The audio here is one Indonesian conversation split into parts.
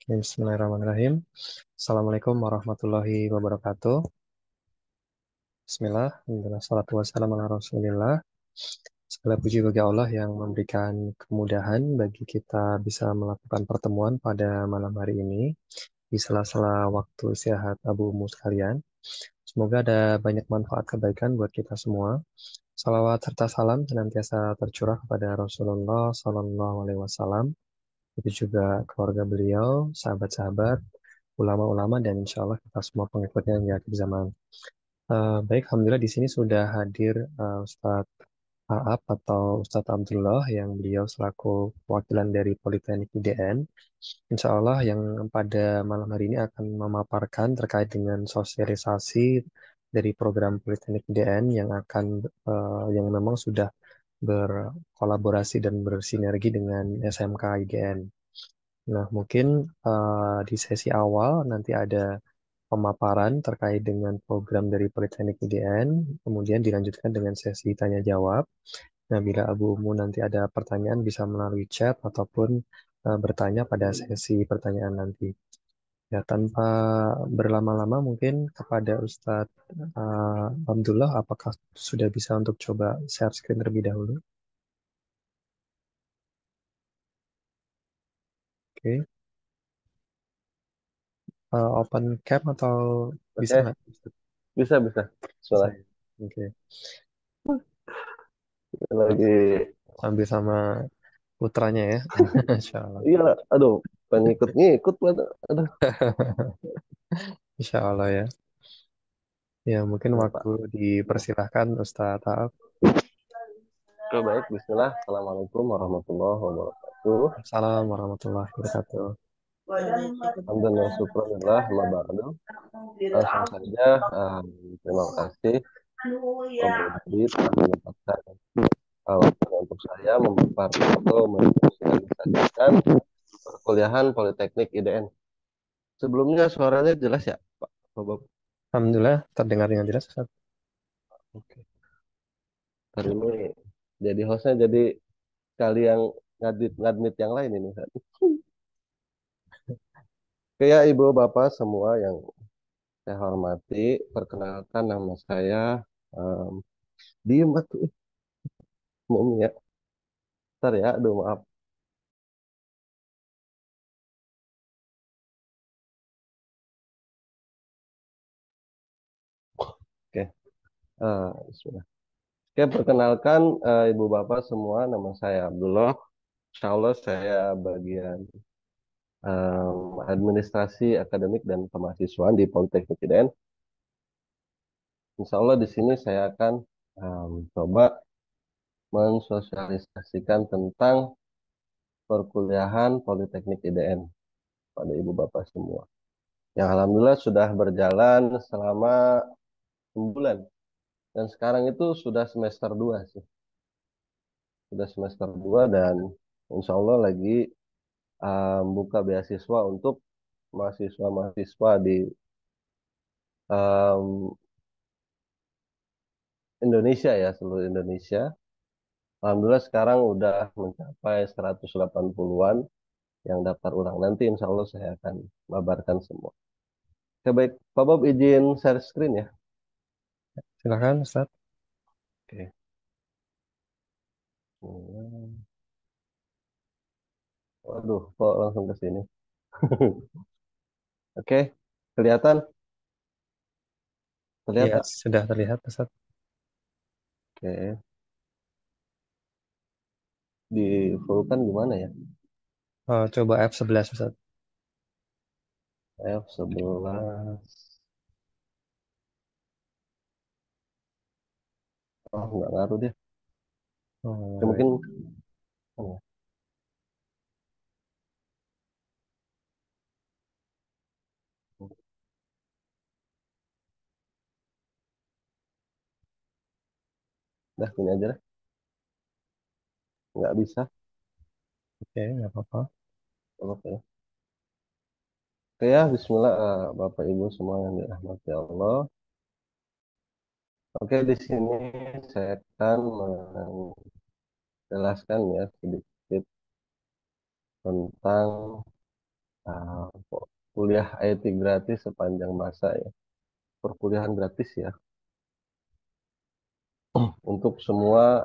Bismillahirrahmanirrahim. Assalamualaikum warahmatullahi wabarakatuh. Bismillah, alhamdulillah, salatu wassalamu ala rasulillah. Segala puji bagi Allah yang memberikan kemudahan bagi kita bisa melakukan pertemuan pada malam hari ini di sela-sela waktu istirahat Abu Ummu sekalian. Semoga ada banyak manfaat kebaikan buat kita semua. Salawat serta salam senantiasa tercurah kepada Rasulullah Sallallahu Alaihi Wasallam, itu juga keluarga beliau, sahabat-sahabat, ulama-ulama, dan insya Allah kita semua pengikutnya hingga akhir zaman. Baik, Alhamdulillah di sini sudah hadir Ustadz Aap atau Ustadz Abdullah yang beliau selaku perwakilan dari Politeknik IDN. Insya Allah yang pada malam hari ini akan memaparkan terkait dengan sosialisasi dari program Politeknik IDN yang yang memang sudah berkolaborasi dan bersinergi dengan SMK IDN. Nah, mungkin di sesi awal nanti ada pemaparan terkait dengan program dari Politeknik IDN, kemudian dilanjutkan dengan sesi tanya jawab. Nah, bila Abu Umu nanti ada pertanyaan bisa melalui chat ataupun bertanya pada sesi pertanyaan nanti. Ya, tanpa berlama-lama mungkin kepada Ustadz Abdullah, apakah sudah bisa untuk coba share screen terlebih dahulu? Oke. Open cam atau bisa Oke, nggak? bisa bisa. Bisa Soalnya ya. Oke. lagi, Sambil sama putranya ya. Insya Allah. iya, aduh, pengen ngikut-ngikut, aduh, Insya Allah ya. Ya, mungkin ya waktu Pak. dipersilahkan Ustadz Taaf. Oke, baik, Bismillah. Assalamualaikum warahmatullahi wabarakatuh. Assalamualaikum warahmatullahi wabarakatuh. Alhamdulillah, syukurillah, wa ba'du. Langsung saja, terima kasih Om Budi telah menyempatkan waktunya untuk saya memaparkan atau mensosialisasikan perkuliahan Politeknik IDN. Sebelumnya suaranya jelas ya, Pak? Bapak? Alhamdulillah terdengar dengan jelas Ustadz. Oke. Hari ini jadi hostnya jadi kali yang ngadmit yang lain ini. Kayak ibu bapak semua yang saya hormati, perkenalkan nama saya um, diem atuh Mumi ya. Ntar ya, aduh maaf. Oke, bismillah. Oke, perkenalkan ibu bapak semua, nama saya Abdullah. Insya Allah saya bagian administrasi akademik dan kemahasiswaan di Politeknik IDN. Insya Allah di sini saya akan coba mensosialisasikan tentang perkuliahan Politeknik IDN pada ibu bapak semua. Yang alhamdulillah sudah berjalan selama 6 bulan. Dan sekarang itu sudah semester 2 sih. Sudah semester 2 dan insya Allah lagi buka beasiswa untuk mahasiswa-mahasiswa di um, Indonesia ya, seluruh Indonesia. Alhamdulillah sekarang udah mencapai 180-an yang daftar ulang. Nanti insya Allah saya akan kabarkan semua. Oke, baik, Pak Bob izin share screen ya. Silakan Ustadz. Oke. Waduh, kok langsung ke sini. Oke, kelihatan? Terlihat Iya, tak? sudah terlihat Ustadz. Oke, di full kan gimana ya? Coba F11 Ustadz. F11. Oh, nggak ngaruh deh. Oke, Oh, mungkin oh, udah gini aja deh. Nggak bisa. oke, nggak apa-apa. Oke. Oke ya, Bismillah, Bapak Ibu semua yang dirahmati Allah. Oke, di sini saya akan menjelaskan ya sedikit tentang uh, kuliah IT gratis sepanjang masa ya. Perkuliahan gratis ya untuk semua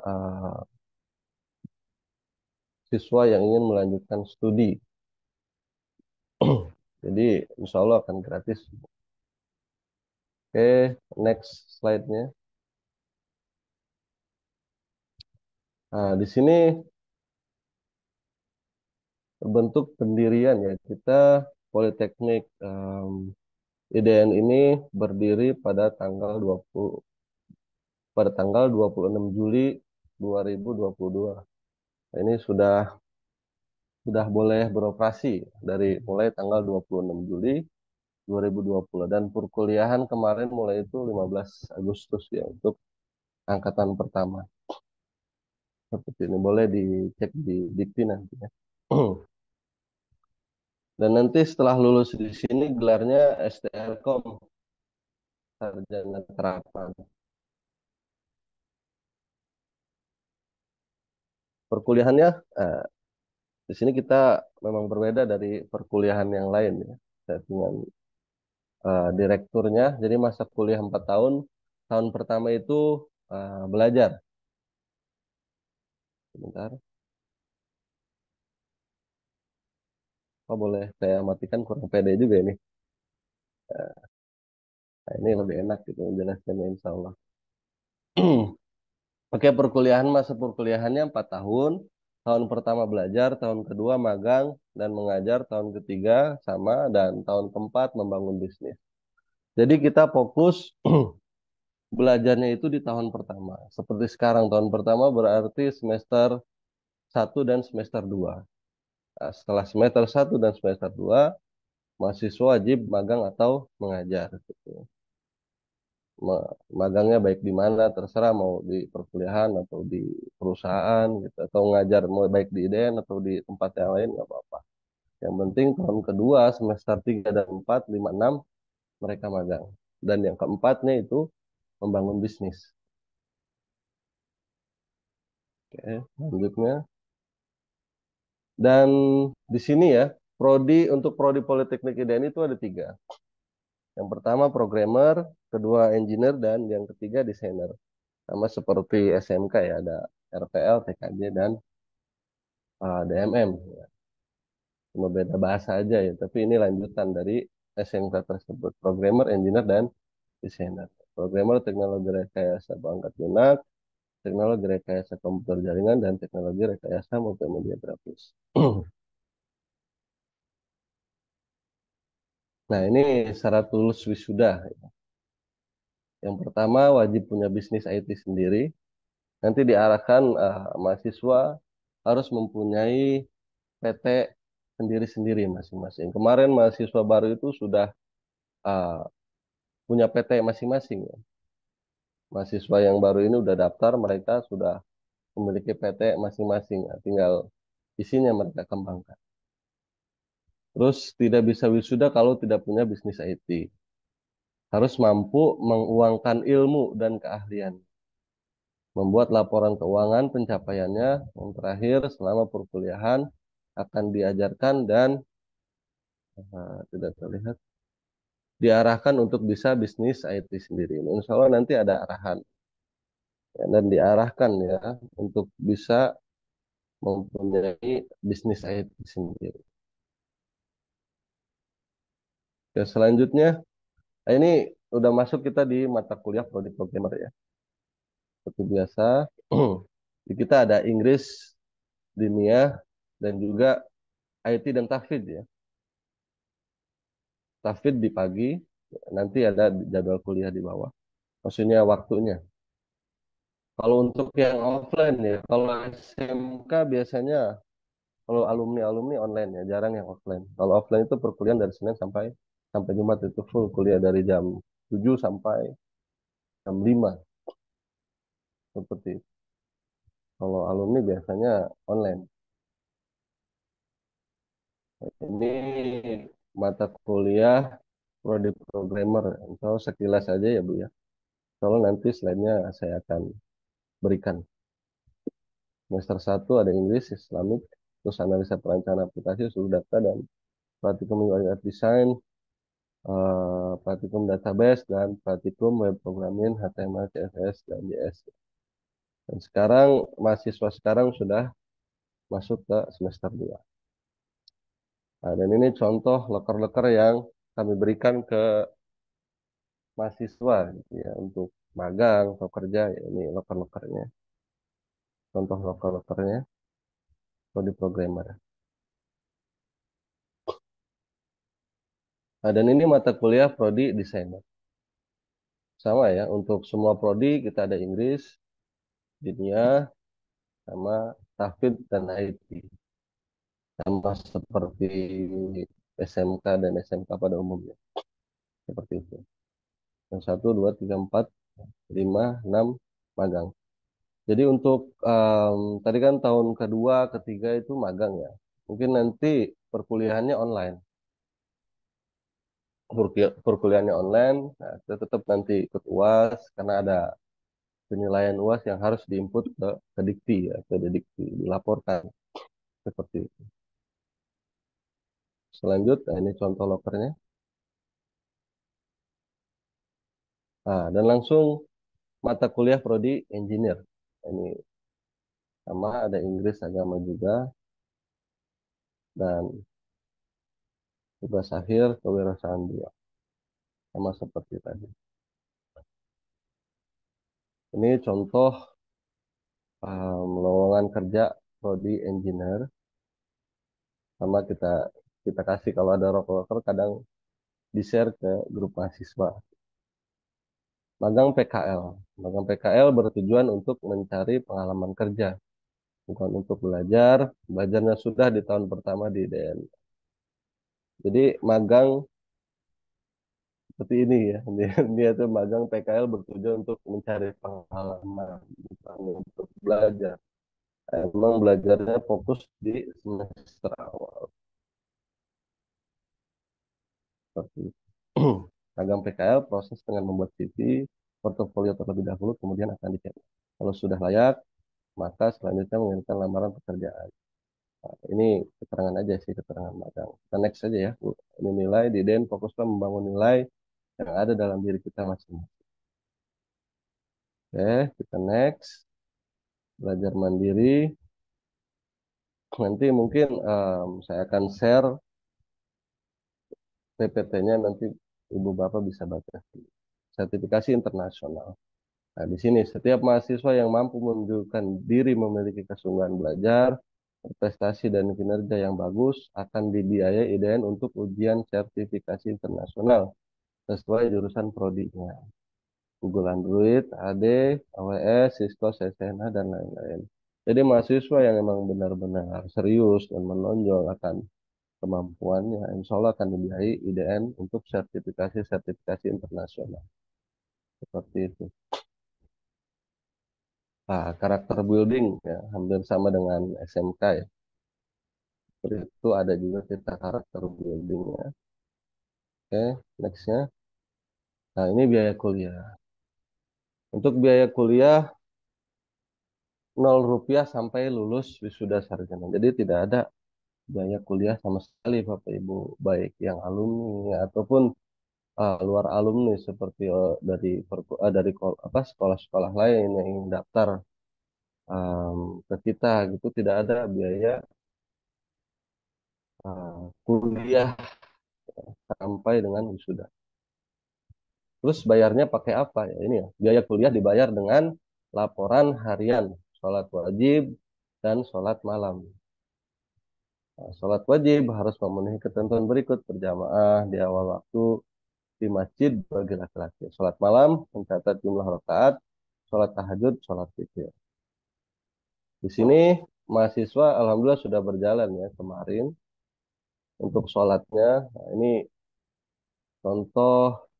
siswa yang ingin melanjutkan studi. Jadi insya Allah akan gratis. Oke, next slide-nya. Nah, di sini bentuk pendirian ya. Kita Politeknik IDN ini berdiri pada tanggal 26 Juli 2022. Ini sudah boleh beroperasi dari mulai tanggal 26 Juli 2020 dan perkuliahan kemarin mulai itu 15 Agustus ya untuk angkatan pertama. Seperti ini boleh dicek di Dikti nanti ya. Dan nanti setelah lulus di sini gelarnya STRKOM, Sarjana Terapan. Perkuliahannya eh, di sini kita memang berbeda dari perkuliahan yang lain ya. Dengan direkturnya, jadi masa kuliah 4 tahun, tahun pertama itu belajar. Sebentar, oh boleh saya matikan kurang pede juga ini. Nah, ini lebih enak gitu menjelaskannya insya Allah. Oke, masa perkuliahannya 4 tahun. Tahun pertama belajar, tahun kedua magang dan mengajar, tahun ketiga sama, dan tahun keempat membangun bisnis. Jadi kita fokus belajarnya itu di tahun pertama. Seperti sekarang, tahun pertama berarti semester 1 dan semester 2. Nah, setelah semester 1 dan semester 2, mahasiswa wajib magang atau mengajar. Gitu. Magangnya baik di mana terserah mau di perkuliahan atau di perusahaan gitu atau ngajar mau baik di IDN atau di tempat yang lain nggak apa-apa. Yang penting tahun kedua semester 3 dan 4 5 6 mereka magang. Dan yang keempatnya itu membangun bisnis. Oke, lanjutnya. Dan di sini ya, untuk prodi Politeknik IDN itu ada 3. Yang pertama programmer, kedua engineer, dan yang ketiga desainer. Sama seperti SMK ya, ada RPL, TKJ, dan DMM. Cuma beda bahasa aja ya, tapi ini lanjutan dari SMK tersebut. Programmer, engineer, dan desainer. Programmer teknologi rekayasa perangkat lunak, teknologi rekayasa komputer jaringan, dan teknologi rekayasa multimedia grafis. Nah, ini syarat lulus wisuda. Yang pertama, wajib punya bisnis IT sendiri. Nanti diarahkan mahasiswa harus mempunyai PT sendiri-sendiri masing-masing. Kemarin mahasiswa baru itu sudah uh, punya PT masing-masing. Ya. Mahasiswa yang baru ini udah daftar, mereka sudah memiliki PT masing-masing. Ya. Tinggal isinya mereka kembangkan. Terus tidak bisa wisuda kalau tidak punya bisnis IT. Harus mampu menguangkan ilmu dan keahlian. Membuat laporan keuangan pencapaiannya. Yang terakhir, selama perkuliahan akan diajarkan dan tidak terlihat diarahkan untuk bisa bisnis IT sendiri. Insya Allah nanti ada arahan ya, dan diarahkan ya untuk bisa mempunyai bisnis IT sendiri. Ya, selanjutnya, ini udah masuk kita di mata kuliah prodi programmer ya. Seperti biasa, di kita ada Inggris, Dunia, dan juga IT dan Tafid ya. Tafid di pagi, nanti ada jadwal kuliah di bawah. Maksudnya waktunya. Kalau untuk yang offline ya, kalau SMK biasanya kalau alumni-alumni online ya, jarang yang offline. Kalau offline itu perkuliahan dari Senin sampai sampai Jumat itu full kuliah dari jam 7 sampai jam 5 seperti itu. Kalau alumni biasanya online. Ini mata kuliah prodi programmer. Kalau sekilas aja ya Bu ya. Kalau nanti slide-nya saya akan berikan. Semester 1 ada Inggris, Islamic, terus analisa perancangan aplikasi, sudah data, dan praktikum UI UX design, praktikum database, dan praktikum web programming HTML, CSS, dan JS. Dan sekarang mahasiswa sekarang sudah masuk ke semester 2. Nah, dan ini contoh loker-loker yang kami berikan ke mahasiswa gitu ya untuk magang atau kerja ya, ini loker-lokernya. Contoh loker-lokernya di programmer. Nah, dan ini mata kuliah prodi desainer. Sama ya, untuk semua prodi kita ada Inggris, dunia, sama tahfidz dan IT. Sama seperti SMK dan SMK pada umumnya. Seperti itu. Yang satu, dua, tiga, empat, lima, enam, magang. Jadi untuk tadi kan tahun kedua, ketiga itu magang ya. Mungkin nanti perkuliahannya online. Perkuliahannya online, nah, kita tetap nanti ikut UAS karena ada penilaian UAS yang harus diinput ke Dikti ya, ke Dikti, dilaporkan seperti itu. Selanjutnya ini contoh lokernya. Nah, dan langsung mata kuliah prodi engineer. Ini sama ada Inggris agama juga dan tugas akhir kewirausahaan dua sama seperti tadi. Ini contoh lowongan kerja prodi engineer sama kita kita kasih kalau ada roker kadang di-share ke grup mahasiswa. Magang PKL. Magang PKL bertujuan untuk mencari pengalaman kerja, bukan untuk belajar. Belajarnya sudah di tahun pertama di IDN. Jadi magang seperti ini ya. Dia tuh magang PKL bertujuan untuk mencari pengalaman, bukan untuk belajar. Emang belajarnya fokus di semester awal. Seperti itu. Magang PKL proses dengan membuat CV, portofolio terlebih dahulu, kemudian akan dicetak. Kalau sudah layak, maka selanjutnya mengirimkan lamaran pekerjaan. Nah, ini keterangan aja sih, keterangan magang. Kita next aja ya, Bu. Ini nilai, di Den fokuslah membangun nilai yang ada dalam diri kita masing-masing. Oke, kita next. Belajar mandiri. Nanti mungkin saya akan share PPT-nya, nanti Ibu Bapak bisa baca. Sertifikasi internasional. Nah, di sini setiap mahasiswa yang mampu menunjukkan diri memiliki kesungguhan belajar, prestasi dan kinerja yang bagus akan dibiayai IDN untuk ujian sertifikasi internasional sesuai jurusan prodinya. Google Android, AD, AWS, Cisco, SSNA, dan lain-lain. Jadi mahasiswa yang memang benar-benar serius dan menonjol akan kemampuannya, insya Allah akan dibiayai IDN untuk sertifikasi-sertifikasi internasional. Seperti itu. Nah, karakter building ya, hampir sama dengan SMK ya. Seperti itu ada juga kita karakter buildingnya. Oke, nextnya. Nah, ini biaya kuliah. Untuk biaya kuliah Rp0 sampai lulus wisuda sarjana. Jadi tidak ada biaya kuliah sama sekali Bapak Ibu, baik yang alumni ataupun luar alumni seperti dari sekolah-sekolah lain yang ingin daftar ke kita gitu tidak ada biaya kuliah sampai dengan wisuda. Terus bayarnya pakai apa ya? Ini ya, biaya kuliah dibayar dengan laporan harian, sholat wajib, dan sholat malam. Nah, sholat wajib harus memenuhi ketentuan berikut berjamaah di awal waktu di masjid bagi laki-laki. Sholat malam mencatat jumlah rakaat, sholat tahajud, sholat witir. Di sini mahasiswa alhamdulillah sudah berjalan ya kemarin untuk sholatnya. Nah, ini contoh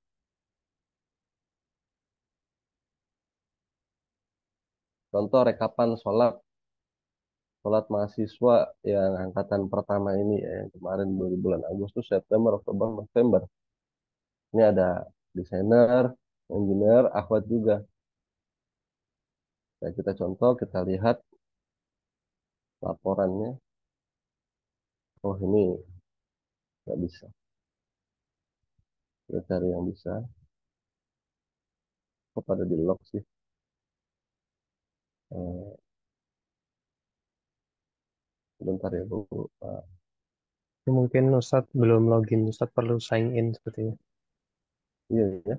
contoh rekapan sholat mahasiswa yang angkatan pertama ini ya, yang kemarin dari bulan Agustus, September, Oktober, November. Ini ada desainer, engineer, akhwat juga. Nah, kita contoh, kita lihat laporannya. Oh ini nggak bisa. Kita cari yang bisa. Kok pada di lock sih? Eh, Bentar ya, Bu. Ah, Ini mungkin Ustadz belum login, Ustadz perlu sign in sepertinya. iya, ya.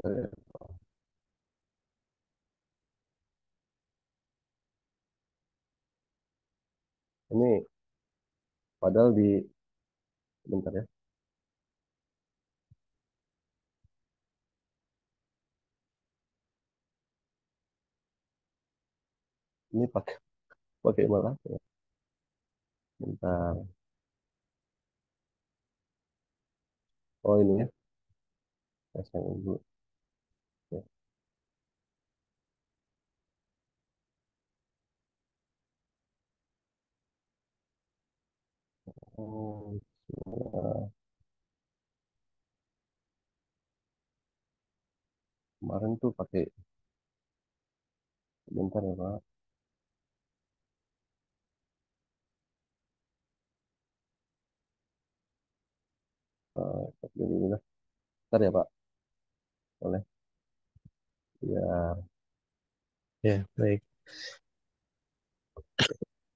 Eh, Ini padahal bentar ya. Ini pakai pakai malah. Ya. Bentar. Oh ini ya. Saya sign in dulu. Ya. Oh, ya. Kemarin tuh pakai bentar ya Pak. Pakai dulu lah. Bentar ya Pak. Boleh. Ya. Ya, baik.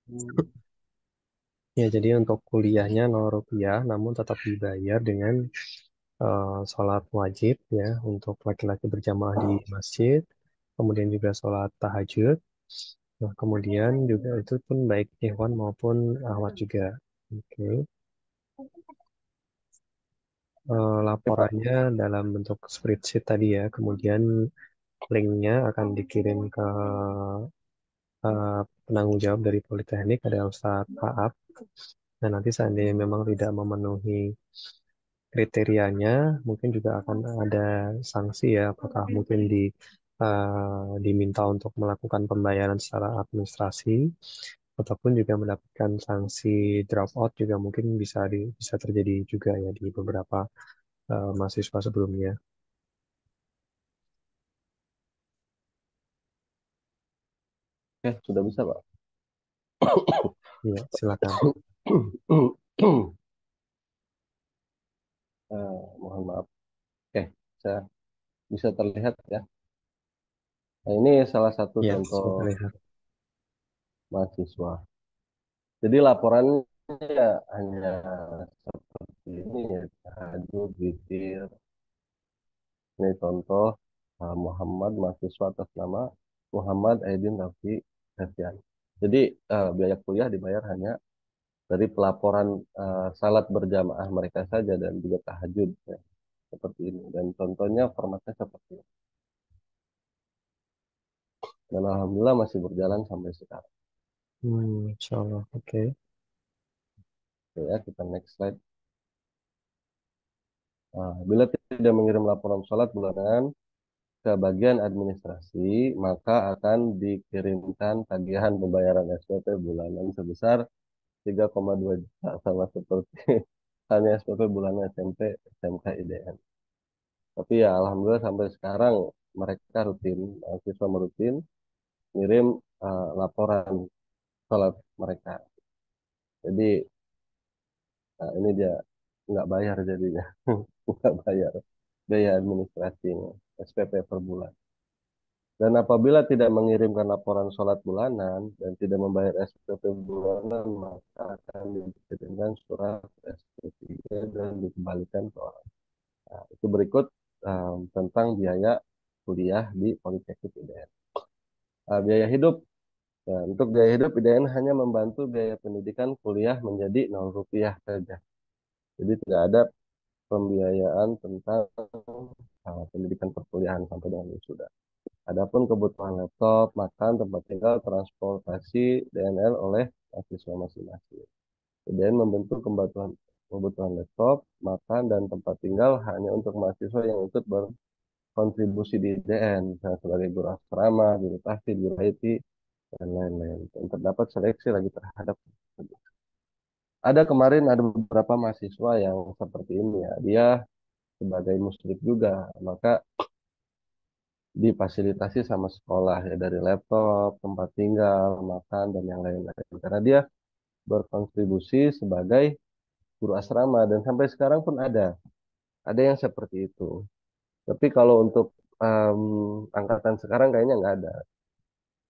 Hmm. Ya, jadi untuk kuliahnya 0 rupiah, namun tetap dibayar dengan sholat wajib ya untuk laki-laki berjamaah di masjid, kemudian juga sholat tahajud. Nah, kemudian juga itu pun baik ikhwan maupun akhwat juga. Oke. Oke Pak. Laporannya dalam bentuk spreadsheet tadi ya, kemudian linknya akan dikirim ke penanggung jawab dari Politeknik, ada Ustadz Faab. Dan nanti seandainya memang tidak memenuhi kriterianya, mungkin juga akan ada sanksi ya, apakah mungkin diminta untuk melakukan pembayaran secara administrasi, ataupun juga mendapatkan sanksi drop out juga mungkin bisa terjadi juga ya di beberapa mahasiswa sebelumnya. Oke, sudah bisa Pak. Ya, silakan. Mohon maaf. Oke, saya bisa terlihat ya. Nah, ini salah satu Ya, contoh sudah terlihat. mahasiswa. Jadi laporannya ya hanya seperti ini ya, tahajud, witir. Ini contoh Muhammad mahasiswa atas nama Muhammad Aidin Rafi Heftian. Jadi biaya kuliah dibayar hanya dari pelaporan salat berjamaah mereka saja dan juga tahajud ya, seperti ini. Dan contohnya formatnya seperti ini. Dan alhamdulillah masih berjalan sampai sekarang. Insya Allah. Oke. Oke, ya, kita next slide. Bila tidak mengirim laporan salat bulanan ke bagian administrasi, maka akan dikirimkan tagihan pembayaran SPP bulanan sebesar 3,2 juta sama seperti hanya SPP bulanan SMP, SMK, IDN. Tapi ya alhamdulillah sampai sekarang mereka rutin, mahasiswa merutin ngirim laporan salat mereka. Jadi ini dia nggak bayar jadinya, nggak bayar biaya administrasinya, SPP per bulan. Dan apabila tidak mengirimkan laporan sholat bulanan dan tidak membayar SPP bulanan, maka akan dikirimkan surat SP3 dan dikembalikan ke orang. Nah, itu berikut tentang biaya kuliah di Politeknik IDN. Biaya hidup. Nah, untuk biaya hidup IDN hanya membantu biaya pendidikan kuliah menjadi 0 rupiah saja. Jadi tidak ada pembiayaan tentang pendidikan perkuliahan sampai dengan wisuda. Adapun kebutuhan laptop, makan, tempat tinggal, transportasi DNL oleh mahasiswa masing-masing. PDN membentuk kebutuhan laptop, makan, dan tempat tinggal hanya untuk mahasiswa yang ikut berkontribusi di DN, misalnya sebagai guru asrama, guru tahfidz, guru IT, dan lain-lain. Dan terdapat seleksi lagi terhadap ada beberapa mahasiswa yang seperti ini ya, dia sebagai muslim juga, maka difasilitasi sama sekolah ya dari laptop, tempat tinggal, makan dan yang lain-lain. Karena dia berkontribusi sebagai guru asrama dan sampai sekarang pun ada yang seperti itu. Tapi kalau untuk angkatan sekarang kayaknya nggak ada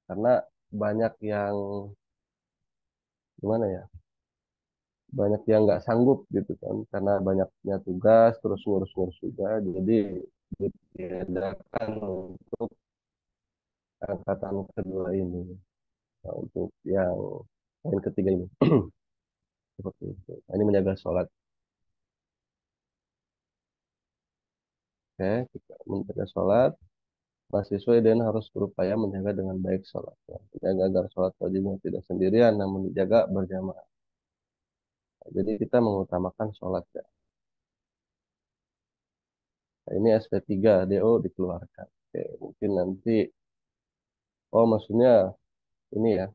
karena banyak yang gimana ya, banyak yang nggak sanggup gitu kan karena banyaknya tugas terus ngurus-ngurus juga jadi ditiadakan untuk angkatan kedua ini. Nah, untuk yang poin ketiga ini seperti itu. Nah, ini menjaga sholat. Oke, kita menjaga sholat. Mahasiswa dan harus berupaya menjaga dengan baik sholatnya. Menjaga agar sholat wajibnya tidak sendirian, namun dijaga berjamaah. Jadi kita mengutamakan sholat ya. Nah, ini SP3 DO dikeluarkan. Oke, mungkin nanti, oh maksudnya ini ya,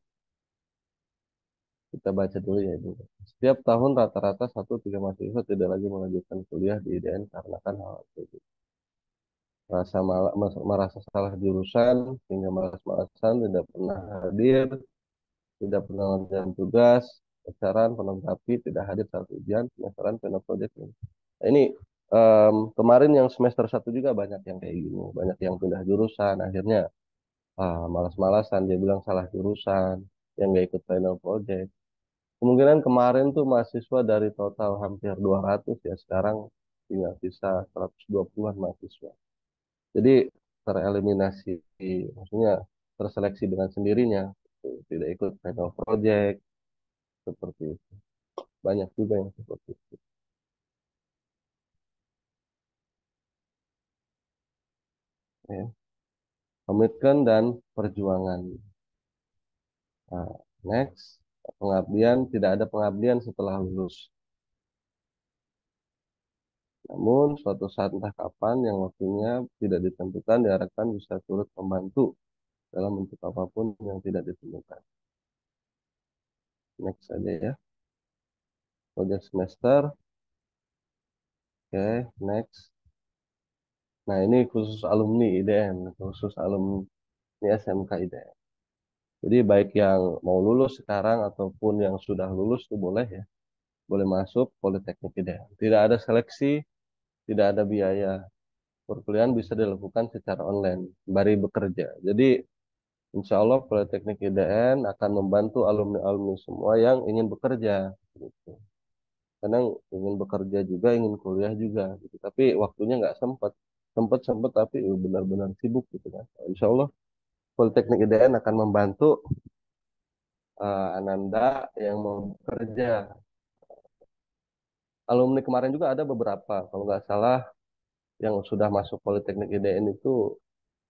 kita baca dulu ya ini. Setiap tahun rata-rata 1-3 mahasiswa tidak lagi melanjutkan kuliah di IDN karena kan hal itu. Merasa salah jurusan, hingga malas-malasan, tidak pernah hadir, tidak pernah mengerjakan tugas, pacaran, pornografi, tidak hadir saat ujian, semesteran, final project. Nah, ini kemarin yang semester 1 juga banyak yang kayak gini, banyak yang pindah jurusan, akhirnya malas-malasan, dia bilang salah jurusan, yang nggak ikut final project. Kemungkinan kemarin tuh mahasiswa dari total hampir 200 ya, sekarang tinggal sisa 120-an mahasiswa. Jadi tereliminasi, maksudnya terseleksi dengan sendirinya, tidak ikut final project, seperti itu. Banyak juga yang seperti itu. Ya. Komitmen dan perjuangan. Nah, next, pengabdian, tidak ada pengabdian setelah lulus. Namun, suatu saat entah kapan yang waktunya tidak ditentukan diharapkan bisa turut membantu dalam bentuk apapun yang tidak ditentukan. Next saja ya. Project semester. Oke, next. Nah, ini khusus alumni IDN, khusus alumni SMK IDN. Jadi baik yang mau lulus sekarang ataupun yang sudah lulus itu boleh ya, boleh masuk Politeknik IDN. Tidak ada seleksi, tidak ada biaya. Perkuliahan bisa dilakukan secara online, sembari bekerja. Jadi insya Allah Politeknik IDN akan membantu alumni-alumni semua yang ingin bekerja. Gitu. Kadang ingin bekerja juga, ingin kuliah juga. Gitu. Tapi waktunya nggak sempat. Sempat tapi benar-benar sibuk gitu kan. Insya Allah Politeknik IDN akan membantu Ananda yang mau bekerja. Alumni kemarin juga ada beberapa, kalau nggak salah yang sudah masuk Politeknik IDN itu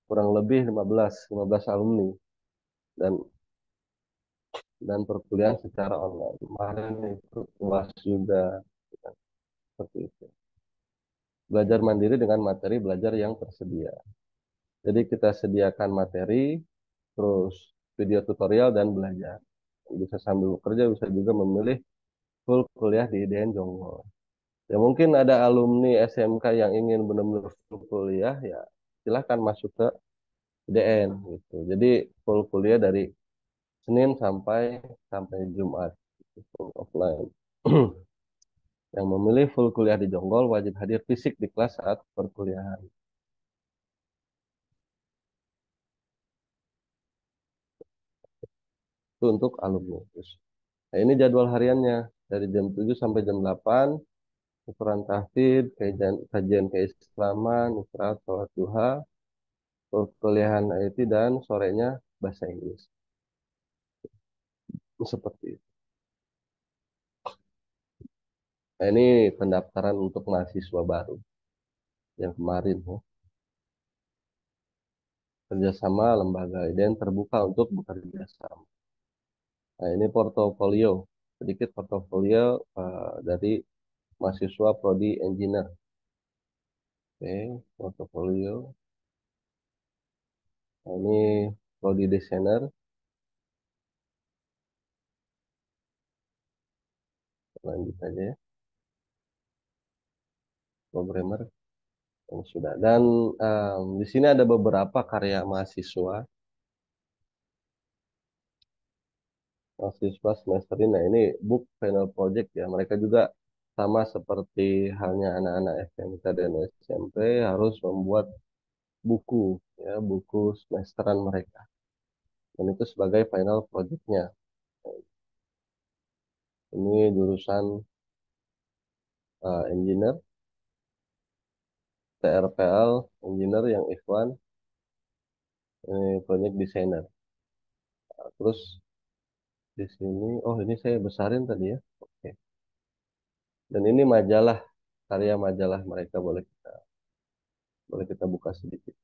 kurang lebih 15 alumni dan perkuliahan secara online. Kemarin itu UAS juga seperti itu. Belajar mandiri dengan materi belajar yang tersedia. Jadi kita sediakan materi, terus video tutorial dan belajar. Bisa sambil bekerja, bisa juga memilih full kuliah di IDN Jonggol. Ya mungkin ada alumni SMK yang ingin benar-benar full kuliah, ya silahkan masuk ke IDN gitu. Jadi full kuliah dari Senin sampai sampai Jumat, gitu, full offline. Yang memilih full kuliah di Jonggol wajib hadir fisik di kelas saat perkuliahan. Itu untuk alumni. Terus, nah, ini jadwal hariannya dari jam 7 sampai jam 8, ukuran tahfidz, kajian, kajian keislaman, istirahat, sholat duha, perkuliahan IT, dan sorenya bahasa Inggris. Seperti itu. Nah, ini pendaftaran untuk mahasiswa baru yang kemarin ya. Kerjasama lembaga IDN terbuka untuk bekerja sama. Nah, ini portofolio, sedikit portofolio dari mahasiswa Prodi Engineer. Oke, portofolio. Nah, ini Prodi Desainer, lanjut aja ya. Programmer yang sudah. Dan di sini ada beberapa karya mahasiswa, mahasiswa semester ini. Nah, ini book final project ya. Mereka juga sama seperti halnya anak-anak SMK dan SMP harus membuat buku, ya, buku semesteran mereka. Dan itu sebagai final projectnya. Ini jurusan engineer, TRPL, engineer yang Ikhwan, ini project designer. Nah, terus di sini, oh ini saya besarin tadi ya. Oke. Dan ini majalah, karya majalah mereka boleh kita buka sedikit.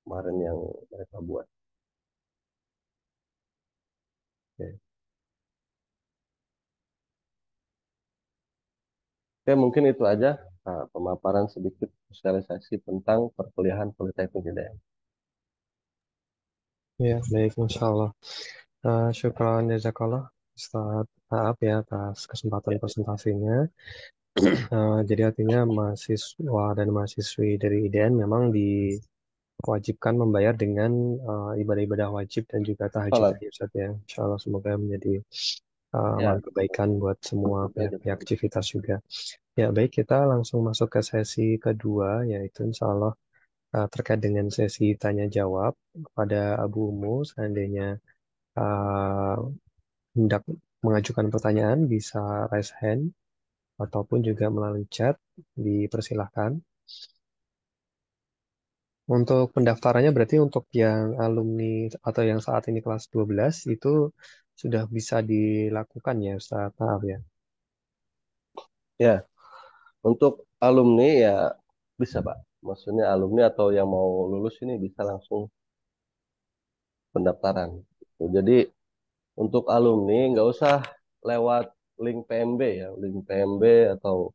Kemarin yang mereka buat. Oke. Oke, mungkin itu aja pemaparan sedikit sosialisasi tentang perkuliahan Politeknik IDN. Ya, baik, Masya Allah. Syukran jazakallah Ustaz Taab ya atas kesempatan Ya, presentasinya. Jadi artinya mahasiswa dan mahasiswi dari IDN memang diwajibkan membayar dengan ibadah-ibadah wajib dan juga tahajud sholat. tadi Ustaz ya. Insya Allah semoga menjadi amal Ya, kebaikan buat semua ya, pihak-pihak aktivitas juga. Ya, baik kita langsung masuk ke sesi kedua yaitu insya Allah terkait dengan sesi tanya jawab kepada Abu Umu seandainya uh, hendak mengajukan pertanyaan bisa raise hand ataupun juga melalui chat dipersilahkan. Untuk pendaftarannya berarti untuk yang alumni atau yang saat ini kelas 12 itu sudah bisa dilakukan ya Ustaz Taaf ya. ya. Untuk alumni ya bisa, Pak. Maksudnya alumni atau yang mau lulus ini bisa langsung pendaftaran. Jadi untuk alumni nggak usah lewat link PMB ya, link PMB atau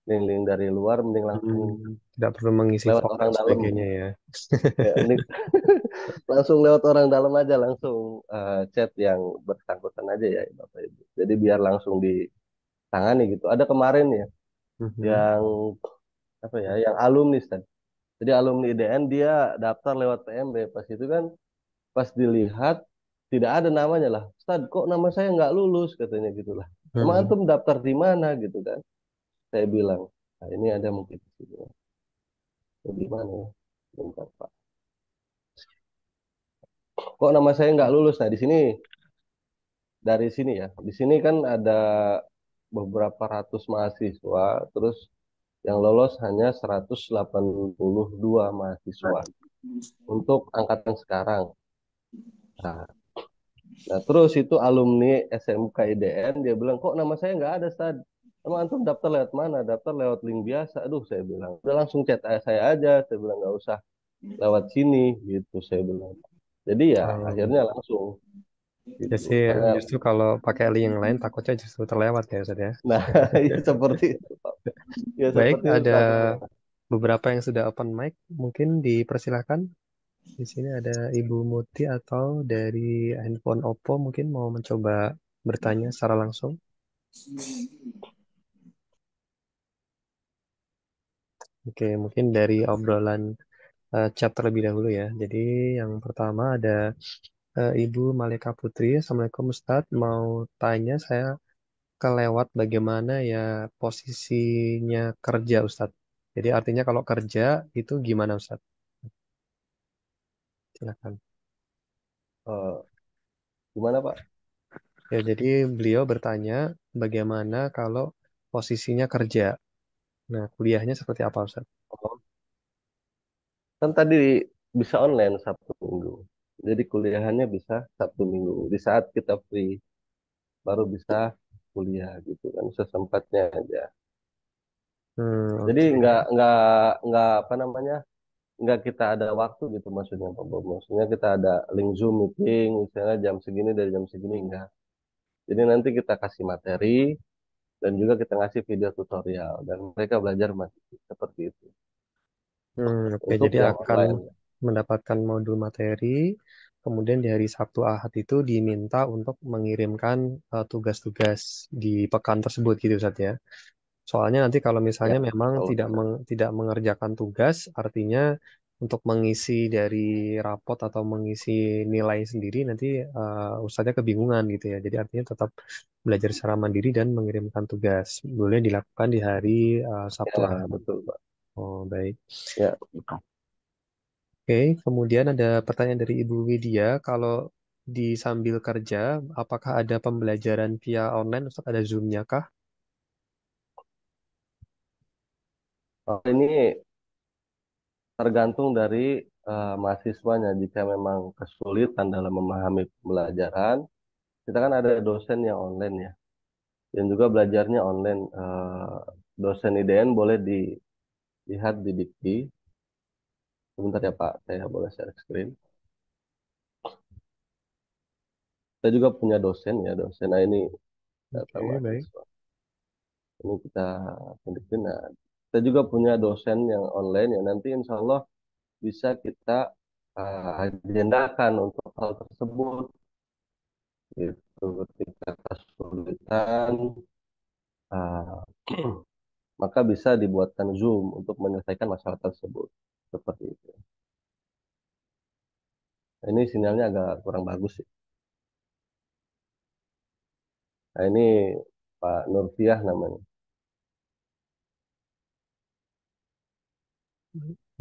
link-link dari luar, mending langsung Tidak perlu mengisi lewat form dan orang dalam. sebagainya ya. Ya, langsung lewat orang dalam aja, langsung chat yang bersangkutan aja ya, Bapak Ibu. Jadi biar langsung ditangani gitu. Ada kemarin ya, Mhm. yang apa ya, yang alumni, Stan. Jadi alumni IDN dia daftar lewat PMB. Pas itu kan, pas dilihat tidak ada namanya lah. Ustad, kok nama saya nggak lulus katanya gitulah. Emang Mhm. antum daftar di mana gitu kan? Saya bilang, nah ini ada mungkin di sini. Di mana ya? Bentar, Pak. Kok nama saya nggak lulus? Nah di sini, dari sini ya. Di sini kan ada beberapa ratus mahasiswa, terus yang lolos hanya 182 mahasiswa untuk angkatan sekarang. Nah, nah, terus itu alumni SMK IDN, dia bilang, kok nama saya nggak ada, Stad? Emang antum daftar lewat mana? Daftar lewat link biasa. Aduh, saya bilang, udah langsung chat saya aja. Saya bilang, nggak usah lewat sini, gitu saya bilang. Jadi ya, Um, akhirnya langsung, ya gitu. sih Karena, justru kalau pakai link yang lain takutnya justru terlewat ya Ustaz ya. nah, ya seperti itu, Pak. Ya Baik, seperti itu ada takutnya. beberapa yang sudah open mic, mungkin dipersilahkan. Di sini ada Ibu Muti atau dari handphone Oppo mungkin mau mencoba bertanya secara langsung. Oke, mungkin dari obrolan chat terlebih dahulu ya. Jadi yang pertama ada Ibu Malika Putri. Assalamualaikum Ustadz. Mau tanya saya kelewat bagaimana ya posisinya kerja Ustadz. Jadi artinya kalau kerja itu gimana Ustadz? Silakan. Eh, Gimana, Pak? Ya, jadi beliau bertanya bagaimana kalau posisinya kerja. Nah, kuliahnya seperti apa, Ustaz? Oh, kan tadi bisa online Sabtu Minggu. Jadi kuliahannya bisa Sabtu Minggu. Di saat kita free, baru bisa kuliah gitu kan, sesempatnya aja. Jadi Oke. nggak apa namanya, nggak kita ada waktu gitu maksudnya, Pak Bob. Maksudnya kita ada link Zoom meeting, misalnya jam segini dari jam segini enggak. Jadi nanti kita kasih materi dan juga kita ngasih video tutorial dan mereka belajar masih seperti itu. Oke, Untuk jadi yang akan online. mendapatkan modul materi, kemudian di hari Sabtu Ahad itu diminta untuk mengirimkan tugas-tugas di pekan tersebut gitu, Ustaz ya. Soalnya nanti kalau Ya, misalnya memang kalau bisa. tidak mengerjakan tugas, artinya untuk mengisi dari rapot atau mengisi nilai sendiri nanti ustadznya kebingungan gitu ya. Jadi artinya tetap belajar secara mandiri dan mengirimkan tugas. Boleh dilakukan di hari Sabtu Ya, Ahad. betul, Pak. Oh, baik. Ya, Oke, kemudian ada pertanyaan dari Ibu Widya. Kalau di sambil kerja, apakah ada pembelajaran via online? Ustadz, ada Zoom-nya kah? ini tergantung dari mahasiswanya. Jika memang kesulitan dalam memahami pembelajaran, kita kan ada dosen yang online ya, dan juga belajarnya online. Dosen IDN boleh dilihat di Dikti. Sebentar ya Pak, saya boleh share screen. Kita juga punya dosen ya, dosen. Nah ini data Oke, baik. mahasiswa. Ini kita tunjukin. Nah, kita juga punya dosen yang online ya. Nanti insya Allah bisa kita agendakan untuk hal tersebut. Gitu, ketika kesulitan, uh, maka bisa dibuatkan Zoom untuk menyelesaikan masalah tersebut. Seperti itu. Nah, ini sinyalnya agak kurang bagus sih. Nah, ini Pak Nurfiah namanya.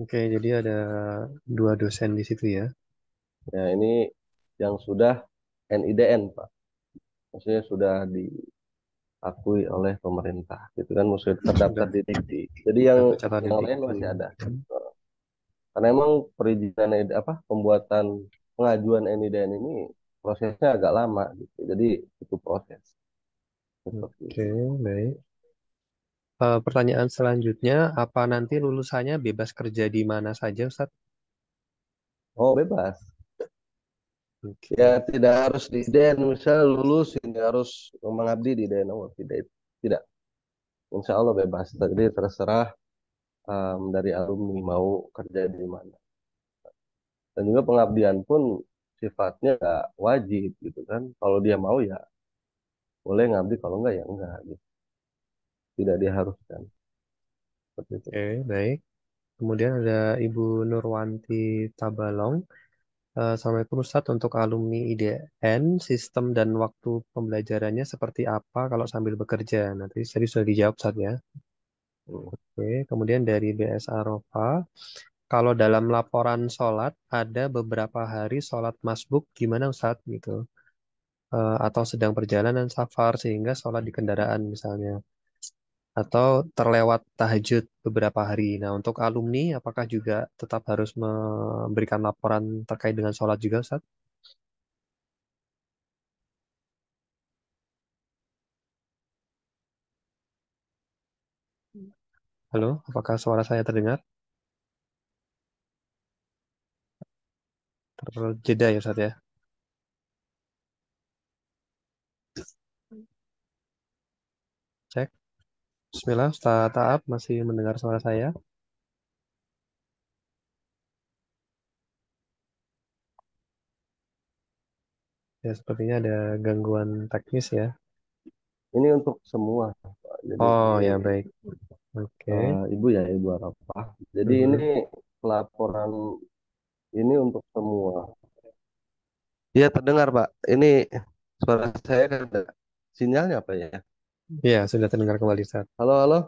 Oke, jadi ada dua dosen di situ ya. Ya, ini yang sudah NIDN, Pak. Maksudnya sudah diakui oleh pemerintah. Gitu kan, maksudnya terdaftar Sudah, di Dikti. Jadi yang sudah tercatat di yang lain Dikti. masih ada. Karena emang perizinan apa pembuatan pengajuan NIDN ini prosesnya agak lama gitu. Jadi itu proses seperti Oke, itu. baik. Pertanyaan selanjutnya, apa nanti lulusannya bebas kerja di mana saja, Ustaz? Oh, bebas. Ya, Oke, tidak harus di IDN, misalnya lulus ini harus mengabdi di IDN. Oh, tidak. Tidak. Insya Allah bebas. Jadi terserah dari alumni mau kerja di mana. Dan juga pengabdian pun sifatnya nggak wajib gitu kan. Kalau dia mau ya boleh ngabdi, kalau enggak ya enggak gitu. Tidak diharuskan. Seperti itu. oke, baik. Kemudian ada Ibu Nurwanti Tabalong. Assalamualaikum Ustaz, untuk alumni IDN, sistem dan waktu pembelajarannya seperti apa kalau sambil bekerja? Nanti tadi sudah dijawab Ustaz ya. Hmm. Oke, kemudian dari BS Arofa, kalau dalam laporan sholat ada beberapa hari sholat masbuk, gimana Ustaz gitu? Atau sedang perjalanan safar sehingga sholat di kendaraan misalnya, atau terlewat tahajud beberapa hari. Nah, untuk alumni, apakah juga tetap harus memberikan laporan terkait dengan sholat juga Ustaz? Halo, apakah suara saya terdengar? Terjeda ya Ustaz ya? Cek. Bismillah, Ustaz Taat masih mendengar suara saya? Ya, sepertinya ada gangguan teknis ya. Ini untuk semua, Pak. Jadi Oh ya, baik. Oke. Ibu ya Ibu Arafah. Jadi ini Mhm. pelaporan ini untuk semua. Iya terdengar Pak. Ini suara saya kan ada sinyalnya apa ya? Ya, sudah terdengar kembali Ustaz. Halo halo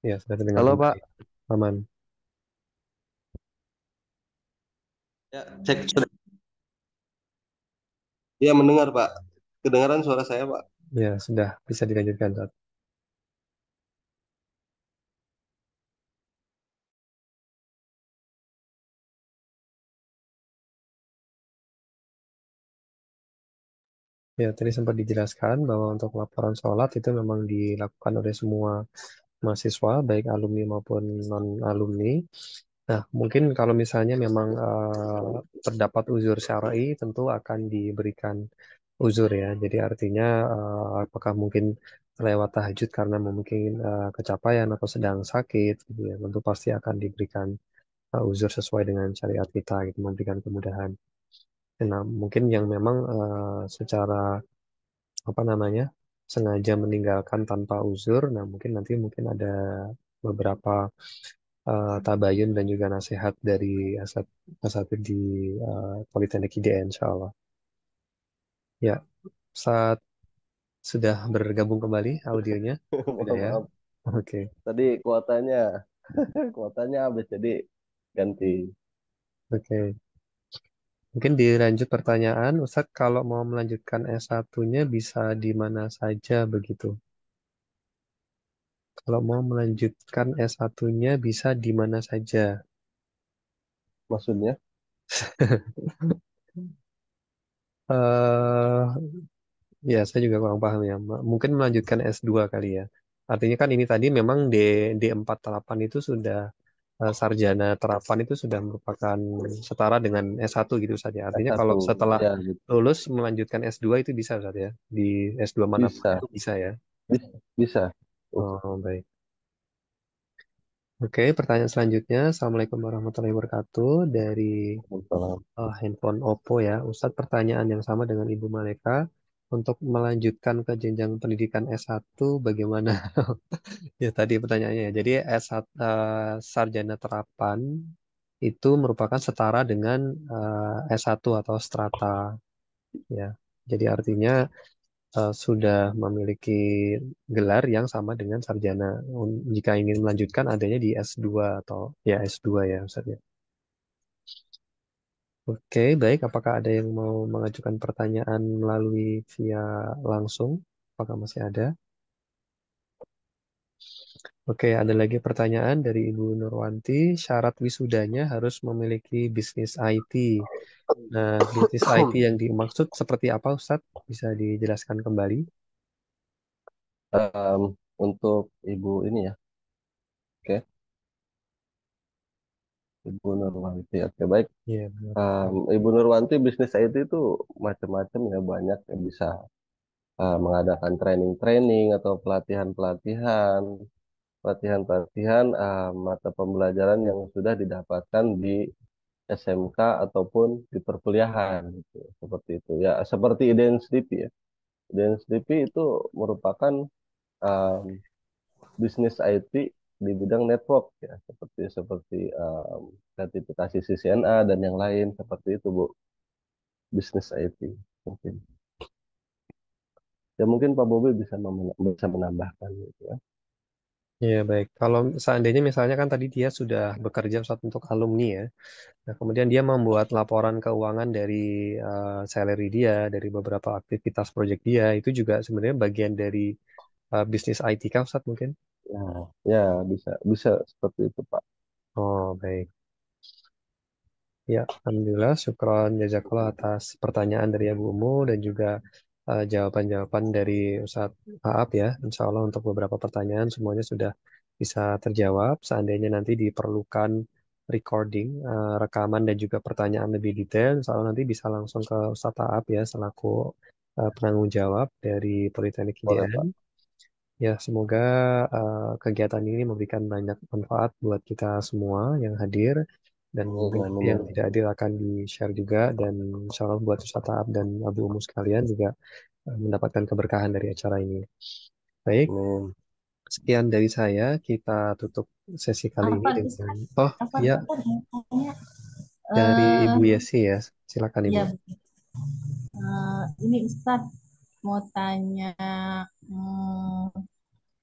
Ya, sudah terdengar halo kembali. Pak. Aman. Ya cek sudah. Iya mendengar Pak. Kedengaran suara saya Pak. Ya, sudah bisa dilanjutkan Ustaz. Ya, tadi sempat dijelaskan bahwa untuk laporan sholat itu memang dilakukan oleh semua mahasiswa, baik alumni maupun non-alumni. Nah, mungkin kalau misalnya memang terdapat uzur syar'i, tentu akan diberikan uzur ya. Jadi artinya apakah mungkin lewat tahajud karena mungkin kecapaian atau sedang sakit, gitu ya. Tentu pasti akan diberikan uzur sesuai dengan syariat kita, gitu, memberikan kemudahan. Nah, mungkin yang memang secara apa namanya? sengaja meninggalkan tanpa uzur. Nah, mungkin ada beberapa tabayun dan juga nasihat dari asatid di Politeknik IDN, insya Allah. Ya, saat sudah bergabung kembali audionya, sudah Mohon ya. maaf. Oke, Tadi kuotanya habis jadi ganti. oke. Mungkin dilanjut pertanyaan, Ustadz kalau mau melanjutkan S1-nya bisa di mana saja begitu? Kalau mau melanjutkan S1-nya bisa di mana saja? Maksudnya eh Ya, saya juga kurang paham ya. Mungkin melanjutkan S2 kali ya. Artinya kan ini tadi memang D48 itu sudah sarjana terapan itu sudah merupakan setara dengan S1 gitu saja. Artinya kalau S1 setelah ya gitu. lulus melanjutkan S2 itu bisa saja ya. Di S2 manapun Bisa, itu bisa ya. bisa. Oh, baik. Oke, pertanyaan selanjutnya. Assalamualaikum warahmatullahi wabarakatuh. Dari Salam. handphone Oppo ya. Ustadz pertanyaan yang sama dengan Ibu Maleka. Untuk melanjutkan ke jenjang pendidikan S1 bagaimana? Ya tadi pertanyaannya ya. Jadi S1 sarjana terapan itu merupakan setara dengan S1 atau strata ya. Jadi artinya sudah memiliki gelar yang sama dengan sarjana. Jika ingin melanjutkan adanya di S2 atau ya S2 ya Ustaz ya. Oke, baik. Apakah ada yang mau mengajukan pertanyaan melalui via langsung? Apakah masih ada? Oke, ada lagi pertanyaan dari Ibu Nurwanti. Syarat wisudanya harus memiliki bisnis IT. Nah, bisnis IT yang dimaksud seperti apa, Ustadz? Bisa dijelaskan kembali? Em, untuk ibu ini ya, oke, Ibu Nurwanti. Oke, baik. Iya, benar. Ibu Nurwanti bisnis IT itu macam-macam ya, banyak yang bisa mengadakan training-training atau pelatihan-pelatihan, pelatihan-pelatihan mata pembelajaran yang sudah didapatkan di SMK ataupun di perkuliahan gitu. Seperti itu. Ya, seperti IDN-SDP ya. IDN-SDP itu merupakan um, bisnis IT di bidang network ya, seperti seperti sertifikasi CCNA dan yang lain seperti itu, Bu. Bisnis IT mungkin. Ya mungkin Pak Bobi bisa menambahkan gitu ya. Iya, baik. Kalau seandainya misalnya kan tadi dia sudah bekerja Ustadz untuk alumni ya. Nah, kemudian dia membuat laporan keuangan dari salary dia, dari beberapa aktivitas proyek dia, itu juga sebenarnya bagian dari bisnis IT kah Ustadz mungkin? Nah, ya bisa bisa seperti itu, Pak. Oh, baik. Ya, Alhamdulillah, syukron jazakallah atas pertanyaan dari Abu Umu dan juga jawaban-jawaban dari Ustadz Aap ya. Insya Allah untuk beberapa pertanyaan semuanya sudah bisa terjawab. Seandainya nanti diperlukan recording, rekaman dan juga pertanyaan lebih detail, insya Allah nanti bisa langsung ke Ustadz Aap ya selaku penanggung jawab dari Politeknik Boleh, IDN. Pak. Ya, semoga kegiatan ini memberikan banyak manfaat buat kita semua yang hadir dan mungkin nanti yang Amin. tidak hadir akan di-share juga dan insya Allah buat Ustaz Taab dan Abu Umus sekalian juga mendapatkan keberkahan dari acara ini. Baik, Amin. sekian dari saya. Kita tutup sesi kali ini Afan, dengan Ustaz. oh Afan, ya Afan mau tanya. dari Eh, Ibu Yesi ya. Silakan Ibu. ya, ini Ustaz mau tanya. hmm,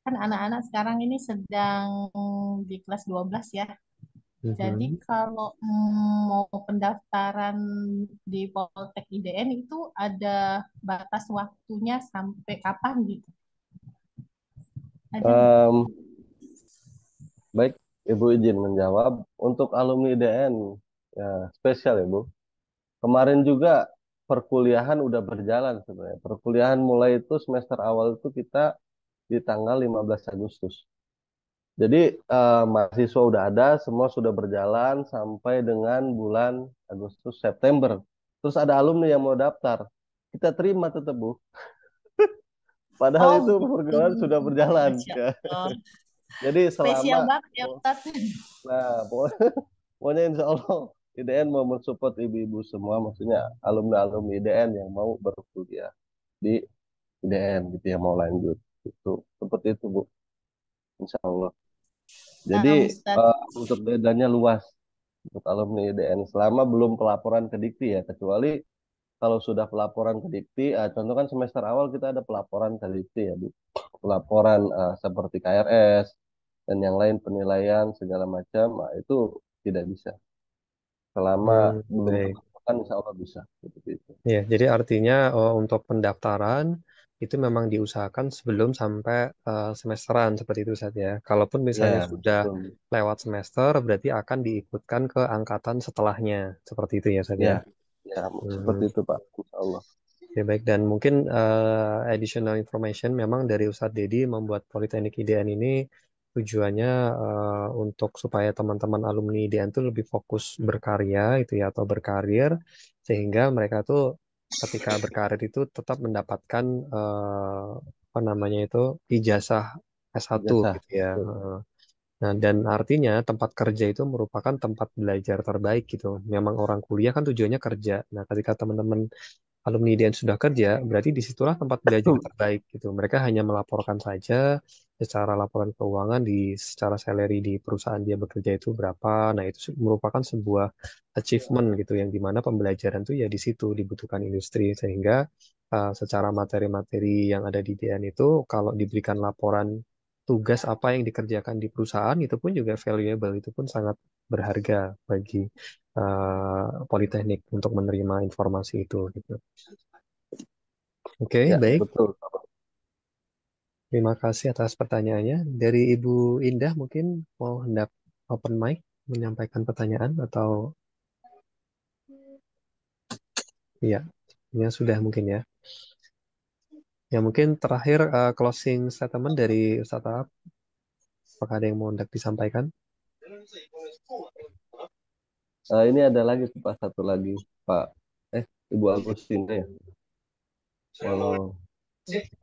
Kan anak-anak sekarang ini sedang di kelas 12 ya. Jadi Mhm. kalau mau pendaftaran di Poltek IDN itu ada batas waktunya sampai kapan gitu? Ada nggak? Em, Baik, Ibu izin menjawab. Untuk alumni IDN, ya, spesial ya, Bu. Kemarin juga perkuliahan udah berjalan sebenarnya. Perkuliahan mulai itu semester awal itu kita di tanggal 15 Agustus. Jadi mahasiswa udah ada, semua sudah berjalan sampai dengan bulan Agustus September. Terus ada alumni yang mau daftar. Kita terima tetap, Bu. Padahal Oh itu gitu. perkuliahan sudah berjalan Masya ya. Allah. Jadi Spesial selama banget ya Ustaz. nah, pokoknya insya Allah IDN mau mensupport ibu-ibu semua, maksudnya alumni-alumni IDN yang mau berkuliah di IDN gitu ya mau lanjut itu seperti itu Bu, Insya Allah. Jadi Ustadz. untuk bedanya luas untuk alumni IDN selama belum pelaporan ke Dikti ya, kecuali kalau sudah pelaporan ke Dikti, contoh kan semester awal kita ada pelaporan ke Dikti ya Bu, pelaporan seperti KRS dan yang lain penilaian segala macam, itu tidak bisa selama belum Baik. pelaporan Insya Allah bisa seperti itu. Ya, jadi artinya untuk pendaftaran itu memang diusahakan sebelum sampai semesteran seperti itu saja. Kalaupun misalnya Ya sudah betul. lewat semester, berarti akan diikutkan ke angkatan setelahnya seperti itu ya saja. Ya, ya seperti Hmm. itu Pak, Insya Allah. Ya baik, dan mungkin additional information memang dari Ustadz Dedi membuat Politeknik IDN ini tujuannya untuk supaya teman-teman alumni IDN itu lebih fokus berkarya itu ya atau berkarir sehingga mereka tuh ketika berkarir itu tetap mendapatkan apa namanya itu ijazah S1 Ijazah, gitu ya. betul. Nah, dan artinya tempat kerja itu merupakan tempat belajar terbaik gitu. Memang orang kuliah kan tujuannya kerja. Nah, ketika teman-teman alumni IDN sudah kerja, berarti disitulah tempat belajar terbaik gitu. Mereka hanya melaporkan saja secara laporan keuangan di secara salary di perusahaan dia bekerja itu berapa. Nah, itu merupakan sebuah achievement gitu yang dimana pembelajaran tuh ya di situ dibutuhkan industri sehingga secara materi-materi yang ada di IDN itu kalau diberikan laporan tugas apa yang dikerjakan di perusahaan itu pun juga valuable, itu pun sangat berharga bagi Politeknik untuk menerima informasi itu gitu. Oke, Ya, baik. betul. Terima kasih atas pertanyaannya. Dari Ibu Indah mungkin mau hendak open mic menyampaikan pertanyaan atau iya, ya sudah mungkin ya. Ya mungkin terakhir closing statement dari Ustaz Aap. Apakah ada yang mau hendak disampaikan? Ini ada lagi tuh Pak, satu lagi Pak. Ibu Agustina ya. Kalau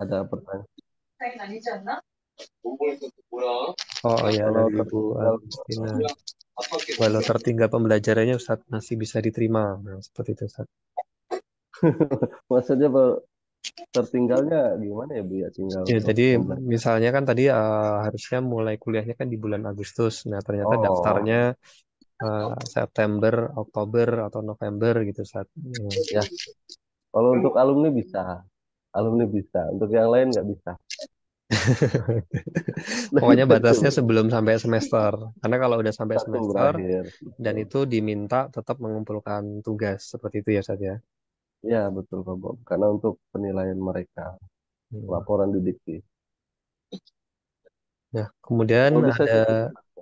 ada pertanyaan. Oh, oh ya, Kalau dari Ibu tertinggal, Agustina. Walau tertinggal pembelajarannya Ustaz masih bisa diterima. Nah, seperti itu Ustaz. maksudnya tertinggalnya gimana ya Bu ya? Tinggal Ya, jadi pembelajaran. misalnya kan tadi harusnya mulai kuliahnya kan di bulan Agustus. Nah, ternyata Oh, daftarnya September, Oktober, atau November gitu saat. ya. Kalau untuk alumni bisa. Alumni bisa. Untuk yang lain nggak bisa. Nah, Pokoknya gitu batasnya Bu. sebelum sampai semester. Karena kalau udah sampai Langsung semester berakhir. dan Betul. itu diminta tetap mengumpulkan tugas seperti itu ya saja. Ya, betul Pak Bob. Karena untuk penilaian mereka, Hmm. laporan didikti. Nah, kemudian Kalau bisa ada sih gitu.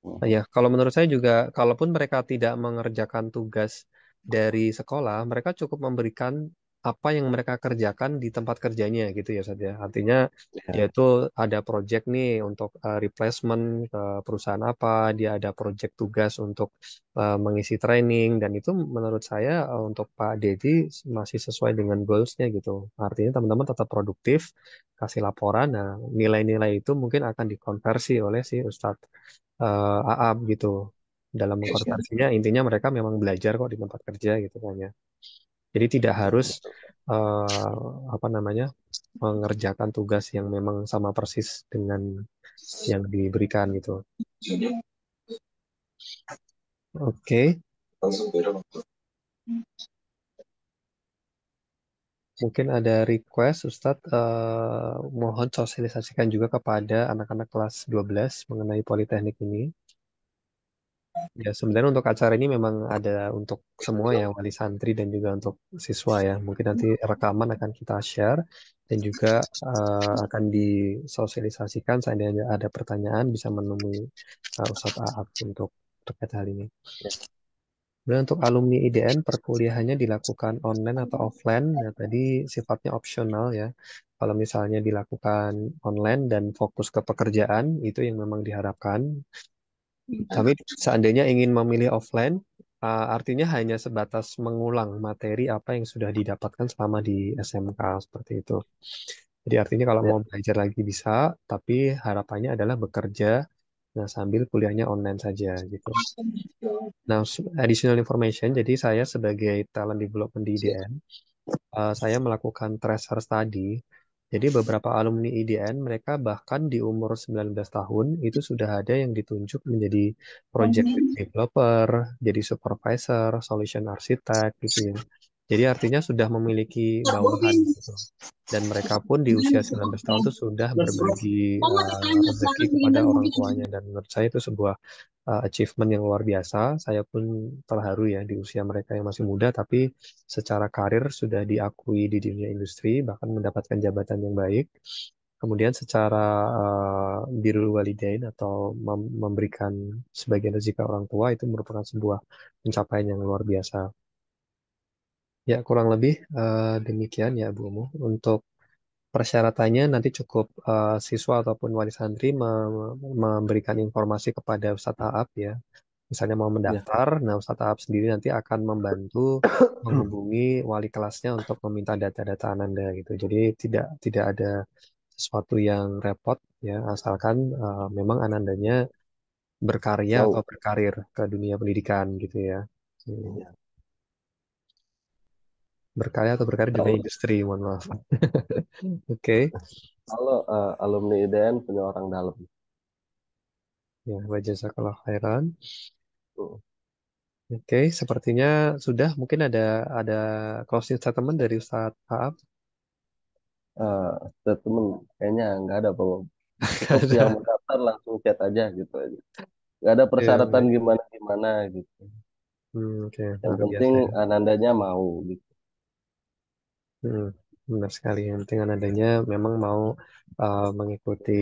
Hmm. ya, kalau menurut saya juga, kalaupun mereka tidak mengerjakan tugas dari sekolah, mereka cukup memberikan apa yang mereka kerjakan di tempat kerjanya gitu ya saja. Artinya dia Ya, itu ada project nih untuk replacement ke perusahaan apa, dia ada project tugas untuk mengisi training dan itu menurut saya untuk Pak Dedi masih sesuai dengan goalsnya gitu. Artinya teman-teman tetap produktif, kasih laporan. Nah, nilai-nilai itu mungkin akan dikonversi oleh si Ustadz AAP gitu. Dalam mengkonversinya intinya mereka memang belajar kok di tempat kerja gitu kan ya. Jadi tidak ya harus betul. apa namanya mengerjakan tugas yang memang sama persis dengan yang diberikan gitu. Oke, mungkin ada request Ustadz mohon sosialisasikan juga kepada anak-anak kelas 12 mengenai Politeknik ini. Ya, sebenarnya untuk acara ini memang ada untuk semua ya, wali santri dan juga untuk siswa ya. Mungkin nanti rekaman akan kita share dan juga akan disosialisasikan seandainya ada pertanyaan bisa menemui Ustadz Aap untuk terkait hal ini. Ya, Dan untuk alumni IDN perkuliahannya dilakukan online atau offline. Nah, tadi sifatnya opsional ya. Kalau misalnya dilakukan online dan fokus ke pekerjaan, itu yang memang diharapkan. Tapi seandainya ingin memilih offline, artinya hanya sebatas mengulang materi apa yang sudah didapatkan selama di SMK seperti itu. Jadi artinya kalau ya, mau belajar lagi bisa, tapi harapannya adalah bekerja, nah sambil kuliahnya online saja gitu. Nah, additional information, jadi saya sebagai talent development di IDN, saya melakukan tracer study. Jadi beberapa alumni IDN mereka bahkan di umur 19 tahun itu sudah ada yang ditunjuk menjadi project developer, jadi supervisor, solution architect gitu ya. Jadi artinya sudah memiliki bawahan gitu. Dan mereka pun di usia 19 tahun itu sudah berbagi rezeki kepada orang tuanya. Dan menurut saya itu sebuah achievement yang luar biasa. Saya pun terharu ya di usia mereka yang masih muda, tapi secara karir sudah diakui di dunia industri, bahkan mendapatkan jabatan yang baik. Kemudian secara birrul walidain atau memberikan sebagian rezeki ke orang tua itu merupakan sebuah pencapaian yang luar biasa. Ya, kurang lebih demikian ya Bu Mu. Untuk persyaratannya nanti cukup siswa ataupun wali santri memberikan informasi kepada Ustadz Aap ya. Misalnya mau Ya. mendaftar, nah Ustadz Aap sendiri nanti akan membantu menghubungi wali kelasnya untuk meminta data-data Ananda gitu. Jadi tidak ada sesuatu yang repot ya, asalkan memang Anandanya berkarya atau Mau. berkarir ke dunia pendidikan gitu ya. Hmm. Ya. Berkarya atau berkarir di dunia Kalau industri, mohon maaf. Oke, kalau alumni IDN punya orang dalam. ya, wajazakallah khairan. Hmm. Oke, sepertinya sudah. Mungkin ada closing statement dari Ustadz Aap. Statement kayaknya nggak ada Pak. Cukup yang Ada. mendaftar langsung chat aja gitu aja. Nggak ada Ya, persyaratan baik. gimana gimana gitu. Oke, Yang luar penting biasa ya. Anandanya mau gitu. Hmm, benar sekali. Yang penting adanya memang mau mengikuti.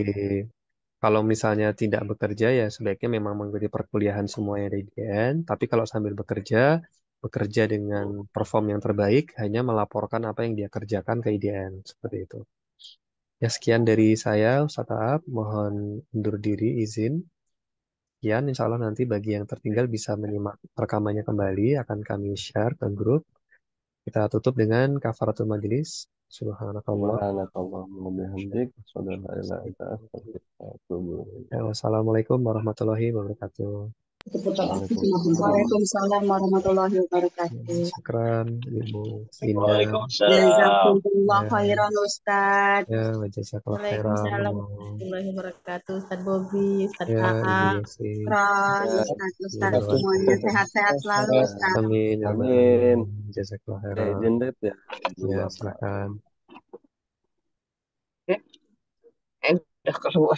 Kalau misalnya tidak bekerja ya sebaiknya memang mengikuti perkuliahan semuanya di IDN. Tapi kalau sambil bekerja, bekerja dengan perform yang terbaik, hanya melaporkan apa yang dia kerjakan ke IDN. Seperti itu. Ya sekian dari saya, Ustaz Aap. Mohon undur diri, izin. Sekian, insya Allah nanti bagi yang tertinggal bisa menyimak rekamannya kembali, akan kami share ke grup. Kita tutup dengan kafaratul majelis. Subhanakallah. Subhanakallahumma wa bihamdik, asyhadu an la ilaha illa anta, astaghfiruka wa atubu ilaik. Ya, wassalamualaikum warahmatullahi wabarakatuh. Waalaikumsalam. Waalaikumsalam warahmatullahi Ya, wabarakatuh. syukran, Ibu Indah. Waalaikumsalam. Jazakumullah Ya, khairan Ustaz. ya, wajazakallah khairan. Waalaikumsalam warahmatullahi wabarakatuh. Ustadz Bobi, Ustadz Ya, Ibu AA. Yesi. Ron, Ya, Ustaz, Ya, Ustaz terima semuanya kasih. sehat-sehat selalu Ya, Ustaz. amin, ya rabbal amin. alamin. Jazakallah khairan. Izin deh ya, Ibu Ya, Bapak. silakan. Ya, udah keluar.